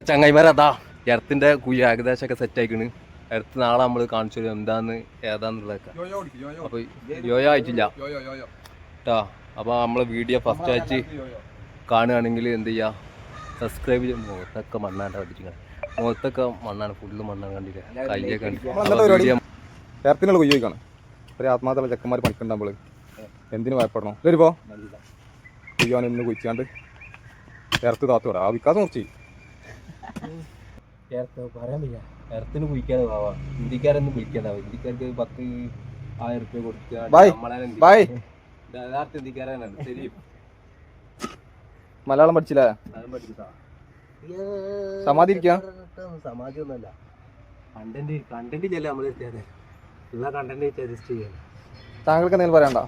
ചങ്ങായിമാരതാ എർത്തിന്റെ കുഴി ഏകദേശമൊക്കെ set ആയിക്കണ്. Earth നാളെ നമ്മൾ കാണിച്ചു തരും എന്താന്ന് ഏതാന്നുള്ളതൊക്കെ. അപ്പൊ യോയോ ആയിട്ടില്ല കേട്ടോ. അപ്പൊ നമ്മള് വീഡിയോ ഫസ്റ്റ് ആയിട്ട് കാണുകയാണെങ്കിൽ എന്ത് ചെയ്യാ, സബ്സ്ക്രൈബ് ചെയ്യും. മുഖത്തൊക്കെ മണ്ണാണ്ട് പഠിച്ചിങ്ങനെ, മുഖത്തൊക്കെ മണ്ണാണ്, ഫുള്ള് മണ്ണാണ്. കണ്ടില്ലേ, കയ്യൊക്കെ എർത്തിനുള്ള കുയ്യോക്കാണ്. ഒരു ആത്മാർത്ഥമുള്ള ചെക്കന്മാർ പണിക്കുണ്ടാകുമ്പോൾ എന്തിനു ഭയപ്പെടണം? വരുമ്പോ കുയ്യാൻ ഇന്ന് കുഴിച്ചാണ്ട് എർത്ത് താത്തു പറയാം. ആ വിക്കാസം കുറച്ച് പറയാൻ വയ്യ. എർത്തിന് കുഴിക്കാതെ പോവാ. ഹിന്ദിക്കാരൊന്നും വിളിക്കണ്ട. ഹിന്ദിക്കാർക്ക് 10,000 രൂപ കൊടുക്കുക. യഥാർത്ഥ ഹിന്ദിക്കാരാണ്. ശരി, മലയാളം പഠിച്ചില്ല, സമാധി ഇരിക്കാം. സമാധി ഒന്നുമല്ല, കണ്ടന്റില്ലല്ലോ നമ്മൾ ഉള്ള കണ്ടന്റ് അഡ്ജസ്റ്റ് ചെയ്യാൻ. താങ്കൾക്ക് എന്തെങ്കിലും പറയണ്ട?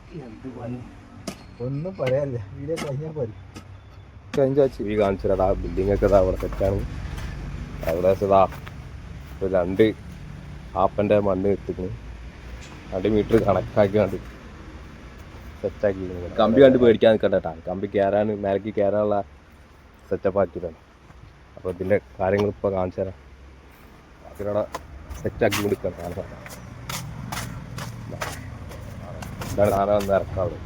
ഒന്നും പറയാനില്ല. വീഡിയോ കഴിഞ്ഞാൽ പോയി കാണിച്ചതാ. ബിൽഡിംഗ് ഒക്കെ അവിടെ സെറ്റാണ്. ഏകദേശം 2 ആപ്പൻ്റെ മണ്ണ് ഇട്ടിരിക്കുന്നു. 2 മീറ്റർ കണക്കാക്കിയാണ്ട് സെറ്റാക്കി. കമ്പി കണ്ട് പേടിക്കാൻ നിൽക്കണ്ട കേട്ടോ. കമ്പി കയറാൻ, മേലേക്ക് കയറാനുള്ള സെറ്റപ്പ് ആക്കിയതാണ്. അപ്പോൾ ഇതിൻ്റെ കാര്യങ്ങൾ ഇപ്പോൾ കാണിച്ചു തരാം. അതിനോടെ സെറ്റാക്കി കൊടുക്കാം. ഇതാണ് സാധനം ഒന്ന് ഇറക്കാവുള്ളൂ.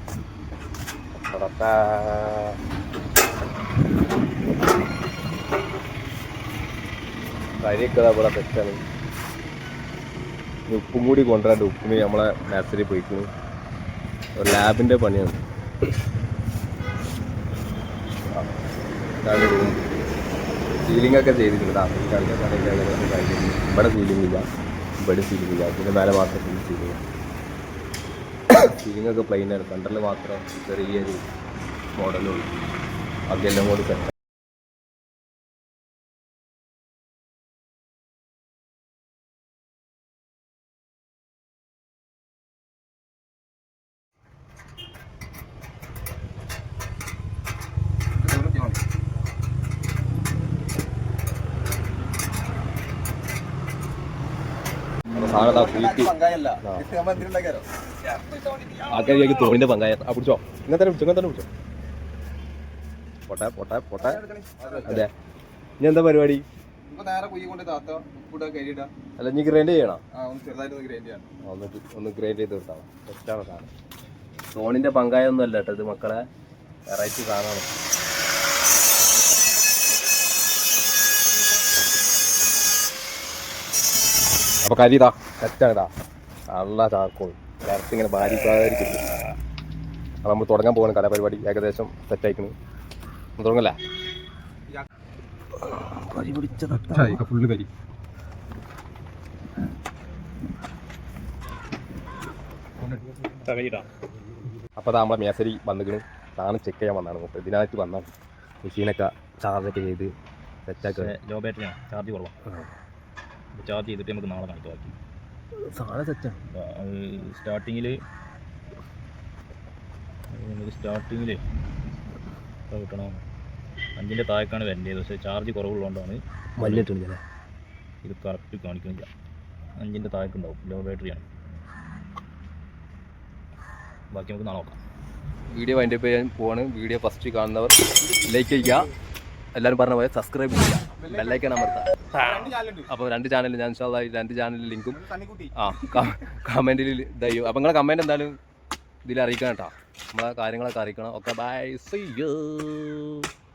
കരിയൊക്കെ ഇവിടെ സെറ്റാണ്. ഉപ്പും കൂടി കൊണ്ടുവരാണ്ട്. ഉപ്പിന് നമ്മളെ നഴ്സറി പോയിക്കുന്നു. ഒരു ലാബിൻ്റെ പണിയാണ്. ഇതാണ് റൂം. സീലിംഗ് ഒക്കെ ചെയ്തിട്ടുണ്ട്. ഇവിടെ സീലിംഗ് ഇല്ല, ഇവിടെ സീലിംഗ് ഇല്ല. പിന്നെ മേലെ മാത്രം ഫുൾ സീലിംഗ്. സീലിംഗ് ഒക്കെ പ്ലെയിനാണ്. സെൻറ്ററിൽ മാത്രം ചെറിയൊരു മോഡലുള്ളൂ. അതെല്ലാം കൂടി സെറ്റ്. ആൾക്കാർക്ക് തോണിന്റെ പങ്കായ പിടിച്ചോ. ഇങ്ങനെ തന്നെ പിടിച്ചോ. പൊട്ടെ. അതെ, ഇനി എന്താ പരിപാടി? അല്ല, ഇനി ഗ്രൈൻഡ് ചെയ്യണം. ഒന്ന് ഗ്രൈൻഡ് ചെയ്ത് കൊടുത്താൽ തെറ്റാണ് സാധനം. തോണിന്റെ പങ്കായ ഒന്നും അല്ല കേട്ടോ ഇത് മക്കളെ, വെറൈറ്റി സാധനമാണ്. അപ്പോൾ കരിതാ സെറ്റാണിതാ. നല്ല ചാർക്കോൾ ഇങ്ങനെ ഭാരിക്കാതിരിക്കുന്നു. അപ്പോൾ നമ്മൾ തുടങ്ങാൻ പോകുന്ന കലാപരിപാടി ഏകദേശം സെറ്റായിക്കുന്നു. തുടങ്ങല്ലേ? കരി പിടിച്ച ഫുള്ള് കരി. അപ്പോൾ അതാ നമ്മളെ മേസരി വന്നിക്കണ്. സാധനം ചെക്ക് ചെയ്യാൻ വന്നതാണ്. ഇതിനായിട്ട് വന്നാണ്. മെഷീനൊക്കെ ചാർജൊക്കെ ചെയ്ത് സെറ്റാക്കുക. ലോ ബാറ്ററിയാണ്, ചാർജ് കുറവാണ്. ചാർജ് ചെയ്തിട്ട് നമുക്ക് നാളെ കാണിക്കാം. ബാക്കി സാധനം സെറ്റാണ്. സ്റ്റാർട്ടിങ്ങിൽ കിട്ടണം 5ൻ്റെ താഴേക്കാണ് വരേണ്ടത്. പക്ഷേ ചാർജ് കുറവുള്ളതുകൊണ്ടാണ് വലിയിട്ടുണ്ട്. ഇത് കറക്റ്റ് കാണിക്കുന്നില്ല. 5ൻ്റെ താഴേക്കുണ്ടാവും. ലോ ബാറ്ററിയാണ്. ബാക്കി നമുക്ക് നാളെ നോക്കാം. വീഡിയോ വൈൻഡപ്പ് ചെയ്യാൻ പോവാണ്. വീഡിയോ ഫസ്റ്റ് കാണുന്നവർ ലൈക്ക് ചെയ്യുക. എല്ലാവരും പറഞ്ഞ പോലെ സബ്സ്ക്രൈബ് ചെയ്യുക, ബെല്ലൈക്കൺ അമർത്തുക. അപ്പോൾ 2 ചാനൽ ഞാൻ 2 ചാനലിൽ ലിങ്കും കമൻറ്റിൽ ഇതായും. അപ്പോൾ നിങ്ങളെ കമൻറ്റ് എന്തായാലും ഇതിൽ അറിയിക്കണം കേട്ടോ. നമ്മളെ കാര്യങ്ങളൊക്കെ അറിയിക്കണം. Okay, bye, see U.